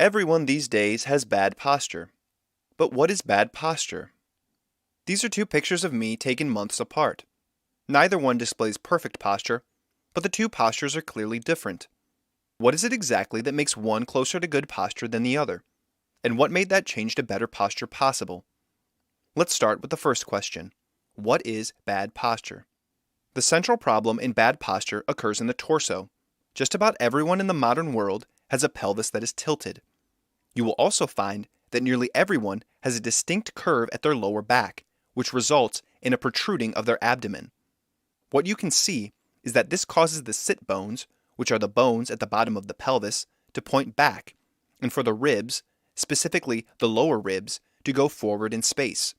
Everyone these days has bad posture. But what is bad posture? These are two pictures of me taken months apart. Neither one displays perfect posture, but the two postures are clearly different. What is it exactly that makes one closer to good posture than the other? And what made that change to better posture possible? Let's start with the first question. What is bad posture? The central problem in bad posture occurs in the torso. Just about everyone in the modern world has a pelvis that is tilted. You will also find that nearly everyone has a distinct curve at their lower back, which results in a protruding of their abdomen. What you can see is that this causes the sit bones, which are the bones at the bottom of the pelvis, to point back, and for the ribs, specifically the lower ribs, to go forward in space.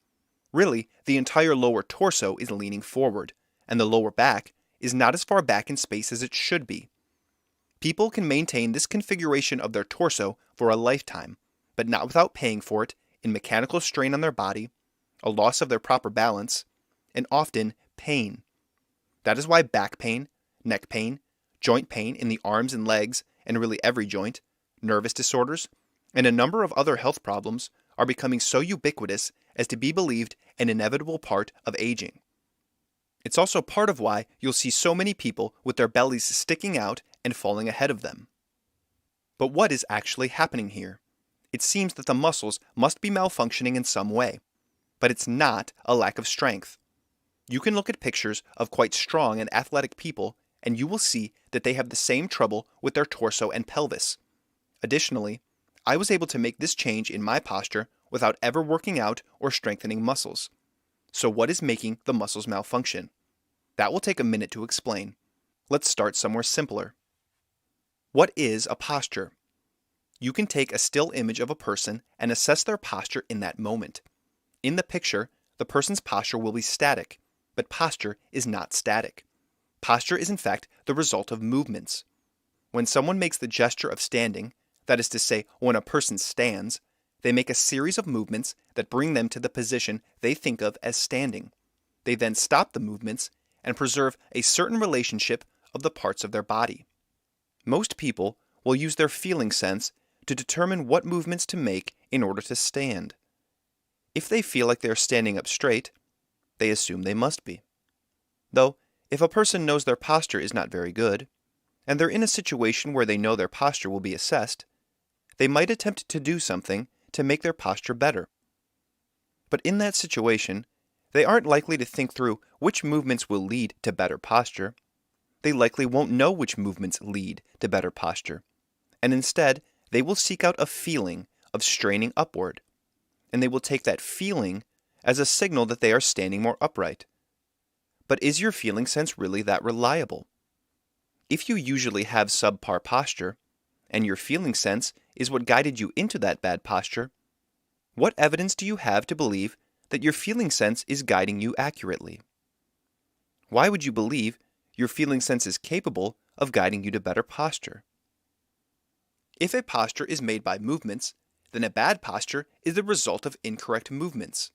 Really, the entire lower torso is leaning forward, and the lower back is not as far back in space as it should be. People can maintain this configuration of their torso for a lifetime, but not without paying for it in mechanical strain on their body, a loss of their proper balance, and often pain. That is why back pain, neck pain, joint pain in the arms and legs, and really every joint, nervous disorders, and a number of other health problems are becoming so ubiquitous as to be believed an inevitable part of aging. It's also part of why you'll see so many people with their bellies sticking out and falling ahead of them. But what is actually happening here? It seems that the muscles must be malfunctioning in some way, but it's not a lack of strength. You can look at pictures of quite strong and athletic people, and you will see that they have the same trouble with their torso and pelvis. Additionally, I was able to make this change in my posture without ever working out or strengthening muscles. So what is making the muscles malfunction? That will take a minute to explain. Let's start somewhere simpler. What is a posture? You can take a still image of a person and assess their posture in that moment. In the picture, the person's posture will be static, but posture is not static. Posture is in fact the result of movements. When someone makes the gesture of standing, that is to say, when a person stands, they make a series of movements that bring them to the position they think of as standing. They then stop the movements and preserve a certain relationship of the parts of their body. Most people will use their feeling sense to determine what movements to make in order to stand. If they feel like they are standing up straight, they assume they must be. Though, if a person knows their posture is not very good, and they're in a situation where they know their posture will be assessed, they might attempt to do something to make their posture better. But in that situation, they aren't likely to think through which movements will lead to better posture. They likely won't know which movements lead to better posture, and instead, they will seek out a feeling of straining upward, and they will take that feeling as a signal that they are standing more upright. But is your feeling sense really that reliable? If you usually have subpar posture, and your feeling sense is what guided you into that bad posture, what evidence do you have to believe that your feeling sense is guiding you accurately? Why would you believe your feeling sense is capable of guiding you to better posture? If a posture is made by movements, then a bad posture is the result of incorrect movements.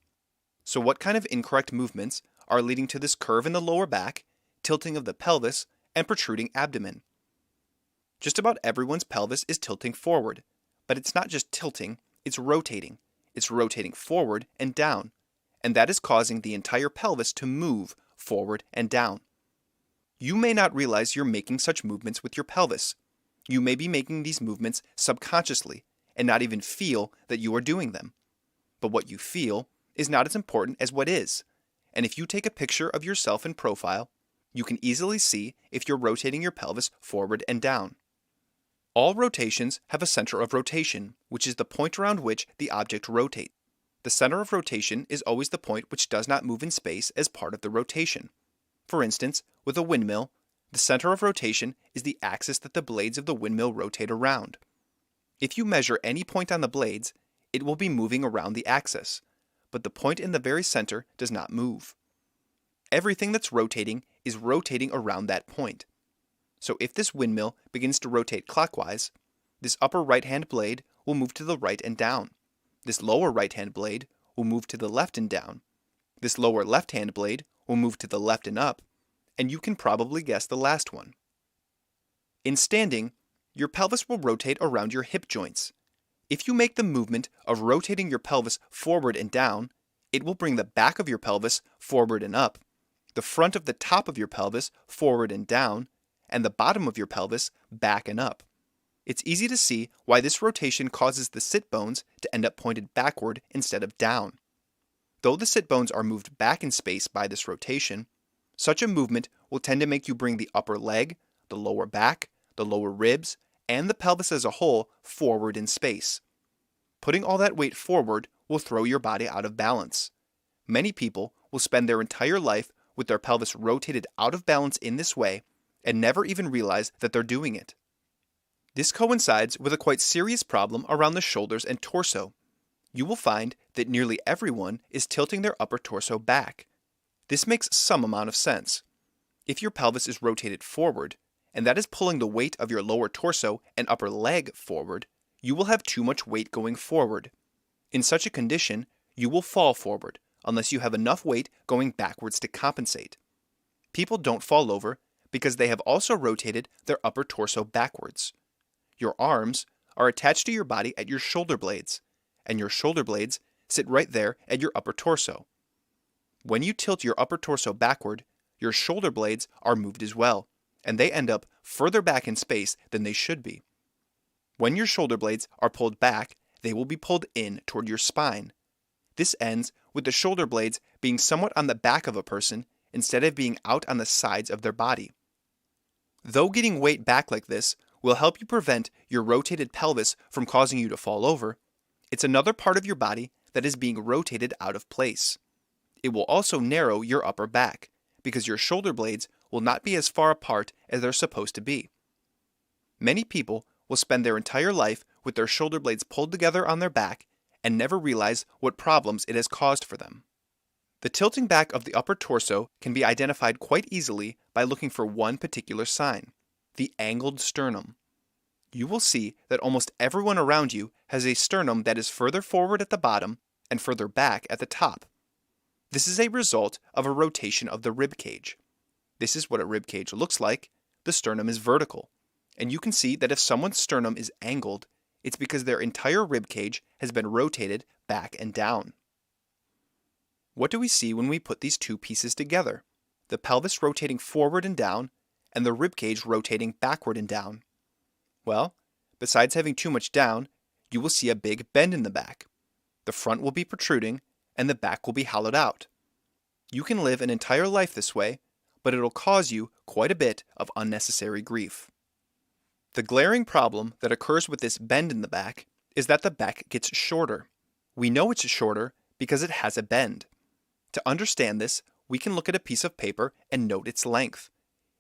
So what kind of incorrect movements are leading to this curve in the lower back, tilting of the pelvis, and protruding abdomen? Just about everyone's pelvis is tilting forward, but it's not just tilting, it's rotating. It's rotating forward and down, and that is causing the entire pelvis to move forward and down. You may not realize you're making such movements with your pelvis. You may be making these movements subconsciously and not even feel that you are doing them. But what you feel is not as important as what is, and if you take a picture of yourself in profile, you can easily see if you're rotating your pelvis forward and down. All rotations have a center of rotation, which is the point around which the object rotates. The center of rotation is always the point which does not move in space as part of the rotation. For instance, with a windmill, the center of rotation is the axis that the blades of the windmill rotate around. If you measure any point on the blades, it will be moving around the axis, but the point in the very center does not move. Everything that's rotating is rotating around that point. So if this windmill begins to rotate clockwise, this upper right-hand blade will move to the right and down. This lower right-hand blade will move to the left and down. This lower left-hand blade will move to the left and up, and you can probably guess the last one. In standing, your pelvis will rotate around your hip joints. If you make the movement of rotating your pelvis forward and down, it will bring the back of your pelvis forward and up, the front of the top of your pelvis forward and down, and the bottom of your pelvis back and up. It's easy to see why this rotation causes the sit bones to end up pointed backward instead of down. Though the sit bones are moved back in space by this rotation, such a movement will tend to make you bring the upper leg, the lower back, the lower ribs, and the pelvis as a whole forward in space. Putting all that weight forward will throw your body out of balance. Many people will spend their entire life with their pelvis rotated out of balance in this way and never even realize that they're doing it. This coincides with a quite serious problem around the shoulders and torso. You will find that nearly everyone is tilting their upper torso back. This makes some amount of sense. If your pelvis is rotated forward, and that is pulling the weight of your lower torso and upper leg forward, you will have too much weight going forward. In such a condition, you will fall forward unless you have enough weight going backwards to compensate. People don't fall over because they have also rotated their upper torso backwards. Your arms are attached to your body at your shoulder blades, and your shoulder blades sit right there at your upper torso. When you tilt your upper torso backward, your shoulder blades are moved as well, and they end up further back in space than they should be. When your shoulder blades are pulled back, they will be pulled in toward your spine. This ends with the shoulder blades being somewhat on the back of a person instead of being out on the sides of their body. Though getting weight back like this will help you prevent your rotated pelvis from causing you to fall over, it's another part of your body that is being rotated out of place. It will also narrow your upper back, because your shoulder blades will not be as far apart as they're supposed to be. Many people will spend their entire life with their shoulder blades pulled together on their back and never realize what problems it has caused for them. The tilting back of the upper torso can be identified quite easily by looking for one particular sign, the angled sternum. You will see that almost everyone around you has a sternum that is further forward at the bottom and further back at the top. This is a result of a rotation of the rib cage. This is what a rib cage looks like. The sternum is vertical, and you can see that if someone's sternum is angled, it's because their entire rib cage has been rotated back and down. What do we see when we put these two pieces together? The pelvis rotating forward and down, and the rib cage rotating backward and down. Well, besides having too much down, you will see a big bend in the back. The front will be protruding, and the back will be hollowed out. You can live an entire life this way, but it'll cause you quite a bit of unnecessary grief. The glaring problem that occurs with this bend in the back is that the back gets shorter. We know it's shorter because it has a bend. To understand this, we can look at a piece of paper and note its length.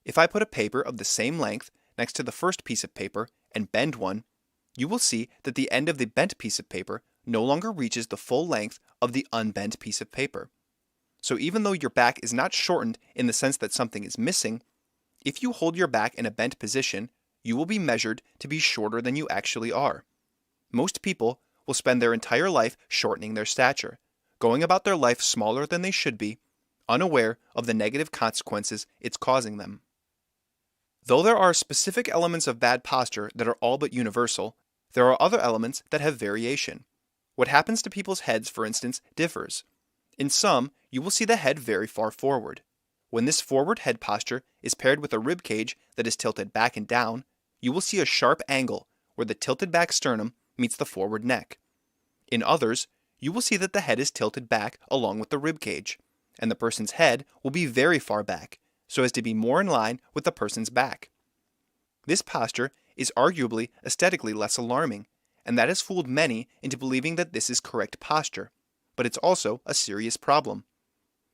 If I put a paper of the same length next to the first piece of paper and bend one, you will see that the end of the bent piece of paper no longer reaches the full length of the unbent piece of paper. So even though your back is not shortened in the sense that something is missing, if you hold your back in a bent position, you will be measured to be shorter than you actually are. Most people will spend their entire life shortening their stature, going about their life smaller than they should be, unaware of the negative consequences it's causing them. Though there are specific elements of bad posture that are all but universal, there are other elements that have variation. What happens to people's heads, for instance, differs. In some, you will see the head very far forward. When this forward head posture is paired with a rib cage that is tilted back and down, you will see a sharp angle where the tilted back sternum meets the forward neck. In others, you will see that the head is tilted back along with the rib cage, and the person's head will be very far back, so as to be more in line with the person's back. This posture is arguably aesthetically less alarming, and that has fooled many into believing that this is correct posture, but it's also a serious problem.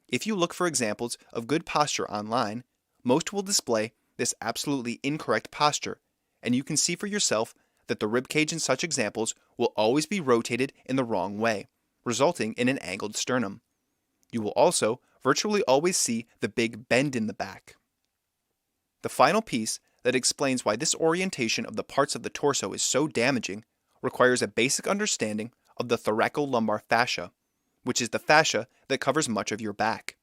If you look for examples of good posture online, most will display this absolutely incorrect posture, and you can see for yourself that the rib cage in such examples will always be rotated in the wrong way, resulting in an angled sternum. You will also virtually always see the big bend in the back. The final piece that explains why this orientation of the parts of the torso is so damaging requires a basic understanding of the thoracolumbar fascia, which is the fascia that covers much of your back.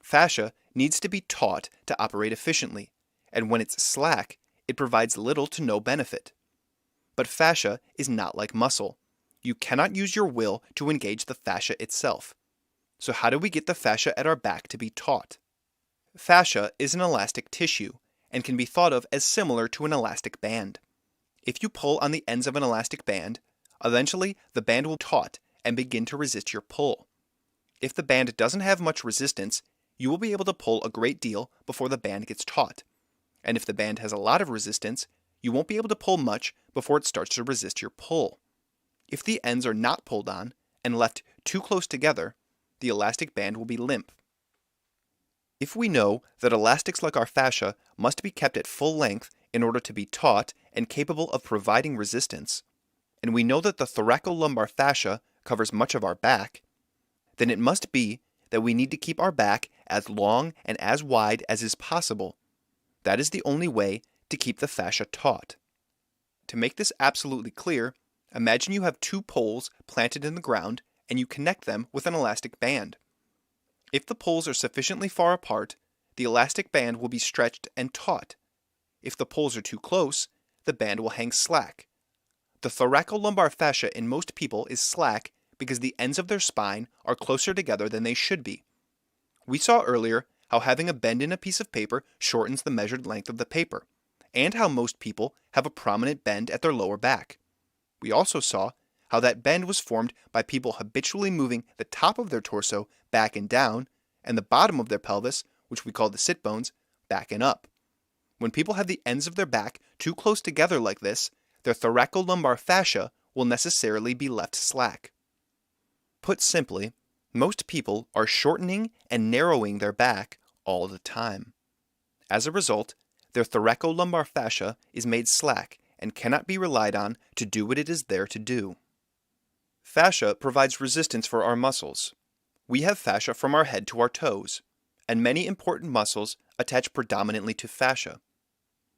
Fascia needs to be taught to operate efficiently, and when it's slack, it provides little to no benefit. But fascia is not like muscle. You cannot use your will to engage the fascia itself. So how do we get the fascia at our back to be taut? Fascia is an elastic tissue and can be thought of as similar to an elastic band. If you pull on the ends of an elastic band, eventually the band will taut and begin to resist your pull. If the band doesn't have much resistance, you will be able to pull a great deal before the band gets taut. And if the band has a lot of resistance, you won't be able to pull much before it starts to resist your pull. If the ends are not pulled on and left too close together, the elastic band will be limp. If we know that elastics like our fascia must be kept at full length in order to be taut and capable of providing resistance, and we know that the thoracolumbar fascia covers much of our back, then it must be that we need to keep our back as long and as wide as is possible. That is the only way to keep the fascia taut. To make this absolutely clear, imagine you have two poles planted in the ground and you connect them with an elastic band. If the poles are sufficiently far apart, the elastic band will be stretched and taut. If the poles are too close, the band will hang slack. The thoracolumbar fascia in most people is slack because the ends of their spine are closer together than they should be. We saw earlier how having a bend in a piece of paper shortens the measured length of the paper, and how most people have a prominent bend at their lower back. We also saw how that bend was formed by people habitually moving the top of their torso back and down, and the bottom of their pelvis, which we call the sit bones, back and up. When people have the ends of their back too close together like this, their thoracolumbar fascia will necessarily be left slack. Put simply, most people are shortening and narrowing their back all the time. As a result, their thoracolumbar fascia is made slack and cannot be relied on to do what it is there to do. Fascia provides resistance for our muscles. We have fascia from our head to our toes, and many important muscles attach predominantly to fascia.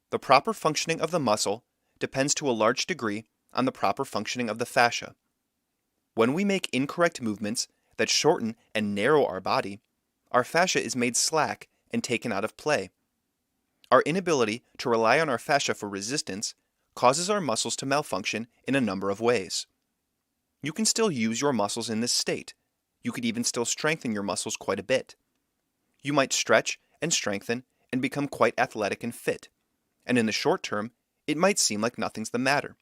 The proper functioning of the muscle depends to a large degree on the proper functioning of the fascia. When we make incorrect movements that shorten and narrow our body, our fascia is made slack and taken out of play. Our inability to rely on our fascia for resistance causes our muscles to malfunction in a number of ways. You can still use your muscles in this state. You could even still strengthen your muscles quite a bit. You might stretch and strengthen and become quite athletic and fit. And in the short term, it might seem like nothing's the matter.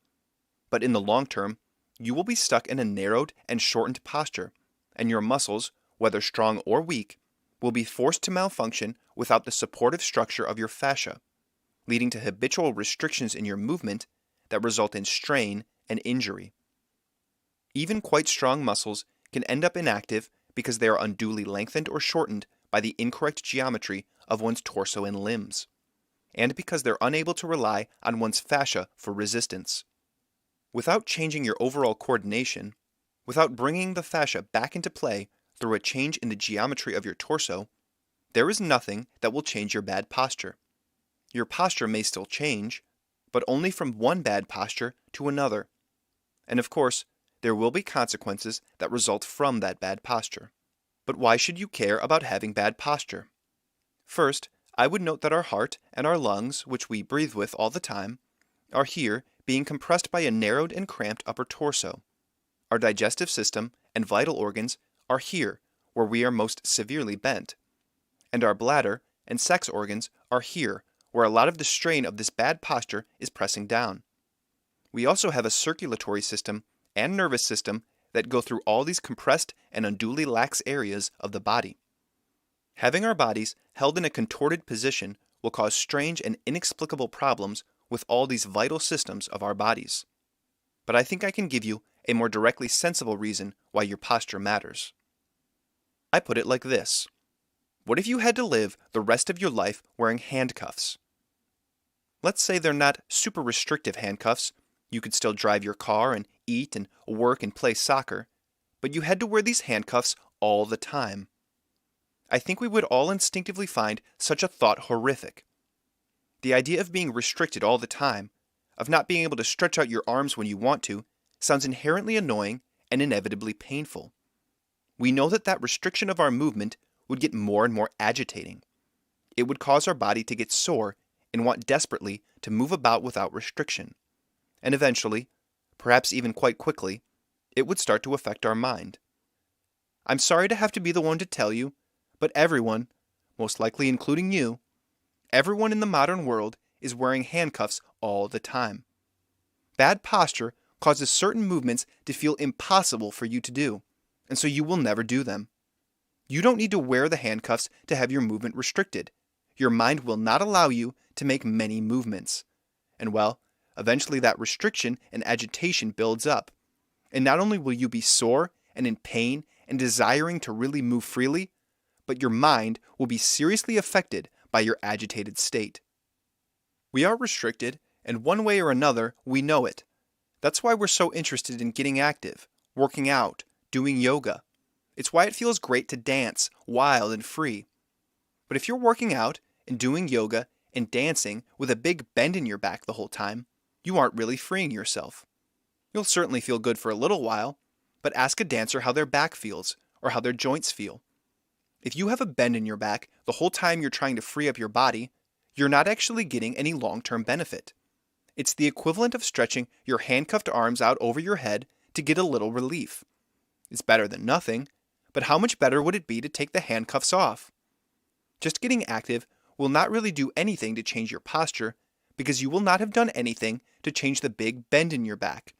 But in the long term, you will be stuck in a narrowed and shortened posture, and your muscles, whether strong or weak, will be forced to malfunction without the supportive structure of your fascia, leading to habitual restrictions in your movement that result in strain and injury. Even quite strong muscles can end up inactive because they are unduly lengthened or shortened by the incorrect geometry of one's torso and limbs, and because they're unable to rely on one's fascia for resistance. Without changing your overall coordination, without bringing the fascia back into play through a change in the geometry of your torso, there is nothing that will change your bad posture. Your posture may still change, but only from one bad posture to another. And of course, there will be consequences that result from that bad posture. But why should you care about having bad posture? First, I would note that our heart and our lungs, which we breathe with all the time, are here being compressed by a narrowed and cramped upper torso. Our digestive system and vital organs are here, where we are most severely bent. And our bladder and sex organs are here, where a lot of the strain of this bad posture is pressing down. We also have a circulatory system and nervous system that go through all these compressed and unduly lax areas of the body. Having our bodies held in a contorted position will cause strange and inexplicable problems with all these vital systems of our bodies. But I think I can give you a more directly sensible reason why your posture matters. I put it like this. What if you had to live the rest of your life wearing handcuffs? Let's say they're not super restrictive handcuffs. You could still drive your car and eat and work and play soccer, but you had to wear these handcuffs all the time. I think we would all instinctively find such a thought horrific. The idea of being restricted all the time, of not being able to stretch out your arms when you want to, sounds inherently annoying and inevitably painful. We know that that restriction of our movement would get more and more agitating. It would cause our body to get sore and want desperately to move about without restriction. and eventually, perhaps even quite quickly, it would start to affect our mind. I'm sorry to have to be the one to tell you, but everyone, most likely including you, everyone in the modern world is wearing handcuffs all the time. Bad posture causes certain movements to feel impossible for you to do, and so you will never do them. You don't need to wear the handcuffs to have your movement restricted. Your mind will not allow you to make many movements. And well, eventually that restriction and agitation builds up. And not only will you be sore and in pain and desiring to really move freely, but your mind will be seriously affected by your agitated state. We are restricted, and one way or another, we know it. That's why we're so interested in getting active, working out, doing yoga. It's why it feels great to dance, wild and free. But if you're working out and doing yoga and dancing with a big bend in your back the whole time, you aren't really freeing yourself. You'll certainly feel good for a little while, but ask a dancer how their back feels or how their joints feel. If you have a bend in your back the whole time you're trying to free up your body, you're not actually getting any long-term benefit. It's the equivalent of stretching your handcuffed arms out over your head to get a little relief. It's better than nothing, but how much better would it be to take the handcuffs off? Just getting active will not really do anything to change your posture because you will not have done anything to change the big bend in your back.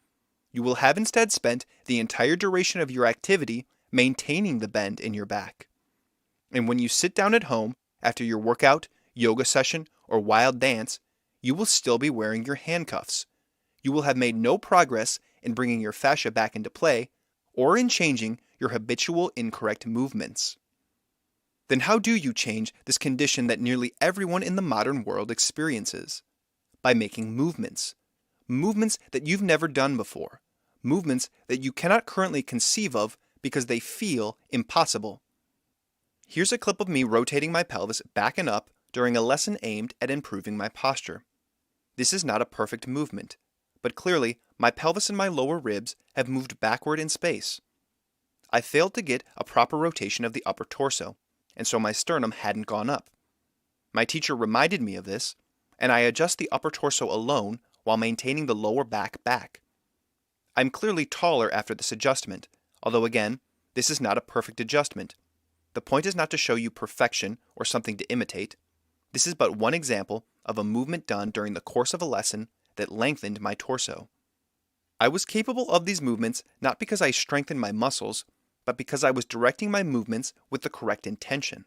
You will have instead spent the entire duration of your activity maintaining the bend in your back. And when you sit down at home after your workout, yoga session, or wild dance, you will still be wearing your handcuffs. You will have made no progress in bringing your fascia back into play or in changing your habitual incorrect movements. Then how do you change this condition that nearly everyone in the modern world experiences? By making movements. Movements that you've never done before. Movements that you cannot currently conceive of because they feel impossible. Here's a clip of me rotating my pelvis back and up during a lesson aimed at improving my posture. This is not a perfect movement, but clearly my pelvis and my lower ribs have moved backward in space. I failed to get a proper rotation of the upper torso, and so my sternum hadn't gone up. My teacher reminded me of this, and I adjust the upper torso alone while maintaining the lower back. I'm clearly taller after this adjustment, although again, this is not a perfect adjustment. The point is not to show you perfection or something to imitate. This is but one example of a movement done during the course of a lesson that lengthened my torso. I was capable of these movements not because I strengthened my muscles, but because I was directing my movements with the correct intention.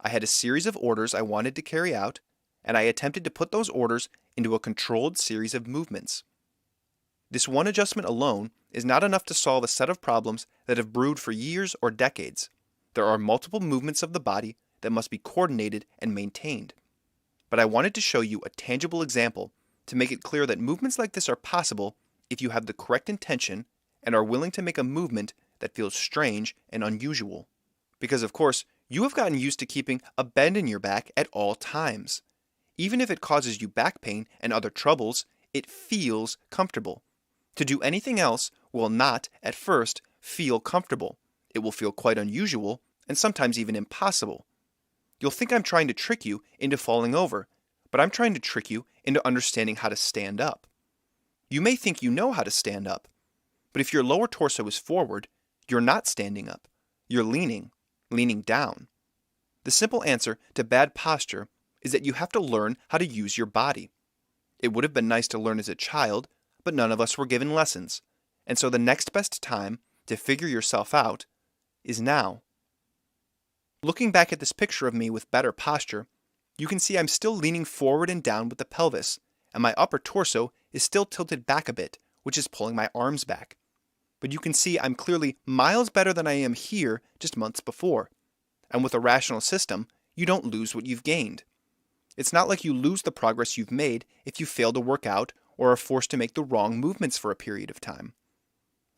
I had a series of orders I wanted to carry out, and I attempted to put those orders into a controlled series of movements. This one adjustment alone is not enough to solve a set of problems that have brewed for years or decades. There are multiple movements of the body that must be coordinated and maintained. But I wanted to show you a tangible example to make it clear that movements like this are possible if you have the correct intention and are willing to make a movement that feels strange and unusual. Because of course, you have gotten used to keeping a bend in your back at all times. Even if it causes you back pain and other troubles, it feels comfortable. To do anything else will not, at first, feel comfortable. It will feel quite unusual and sometimes even impossible. You'll think I'm trying to trick you into falling over, but I'm trying to trick you into understanding how to stand up. You may think you know how to stand up, but if your lower torso is forward, you're not standing up. You're leaning down. The simple answer to bad posture is that you have to learn how to use your body. It would have been nice to learn as a child, but none of us were given lessons, and so the next best time to figure yourself out is now. Looking back at this picture of me with better posture, you can see I'm still leaning forward and down with the pelvis, and my upper torso is still tilted back a bit, which is pulling my arms back. But you can see I'm clearly miles better than I am here just months before. And with a rational system, you don't lose what you've gained. It's not like you lose the progress you've made if you fail to work out or are forced to make the wrong movements for a period of time.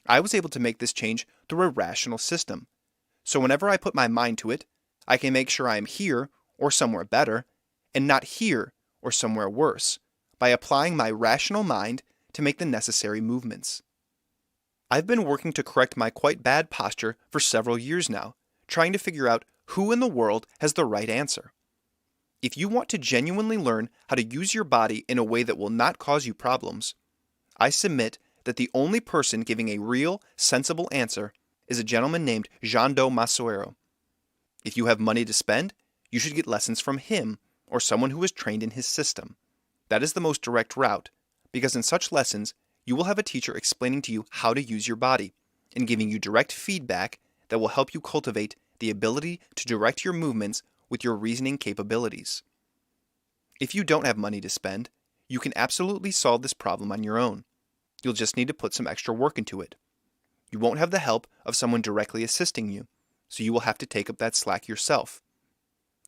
I was able to make this change through a rational system. So whenever I put my mind to it, I can make sure I am here or somewhere better, and not here or somewhere worse, by applying my rational mind to make the necessary movements. I've been working to correct my quite bad posture for several years now, trying to figure out who in the world has the right answer. If you want to genuinely learn how to use your body in a way that will not cause you problems, I submit that the only person giving a real, sensible answer is a gentleman named Jando Masuero. If you have money to spend, you should get lessons from him or someone who is trained in his system. That is the most direct route, because in such lessons, you will have a teacher explaining to you how to use your body and giving you direct feedback that will help you cultivate the ability to direct your movements with your reasoning capabilities. If you don't have money to spend, you can absolutely solve this problem on your own. You'll just need to put some extra work into it. You won't have the help of someone directly assisting you, so you will have to take up that slack yourself.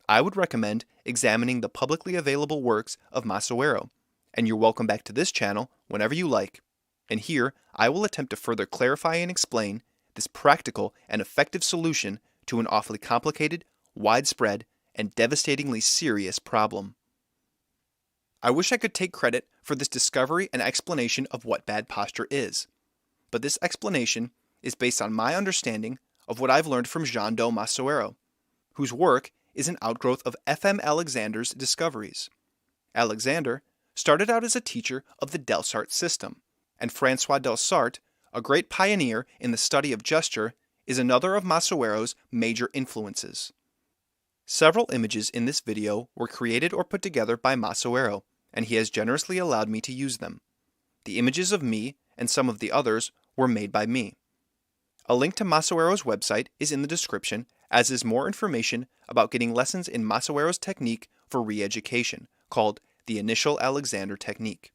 I would recommend examining the publicly available works of Masuero, and you're welcome back to this channel whenever you like. And here, I will attempt to further clarify and explain this practical and effective solution to an awfully complicated, widespread, and devastatingly serious problem. I wish I could take credit for this discovery and explanation of what bad posture is, but this explanation is based on my understanding of what I've learned from Jando Masuero, whose work is an outgrowth of F.M. Alexander's discoveries. Alexander started out as a teacher of the Delsarte system, and François Delsarte, a great pioneer in the study of gesture, is another of Masuero's major influences. Several images in this video were created or put together by Masuero, and he has generously allowed me to use them. The images of me and some of the others were made by me. A link to Masuero's website is in the description, as is more information about getting lessons in Masuero's technique for re-education, called the Initial Alexander Technique.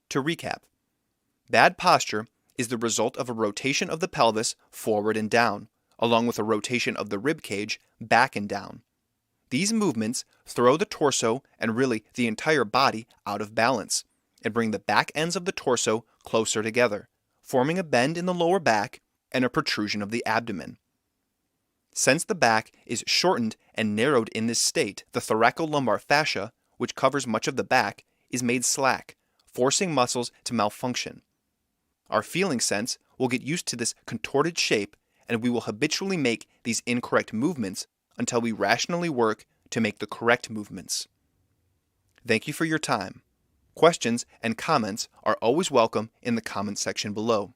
To recap, bad posture is the result of a rotation of the pelvis forward and down, along with a rotation of the rib cage back and down. These movements throw the torso and really the entire body out of balance and bring the back ends of the torso closer together, forming a bend in the lower back and a protrusion of the abdomen. Since the back is shortened and narrowed in this state, the thoracolumbar fascia, which covers much of the back, is made slack, forcing muscles to malfunction. Our feeling sense will get used to this contorted shape, and we will habitually make these incorrect movements until we rationally work to make the correct movements. Thank you for your time. Questions and comments are always welcome in the comment section below.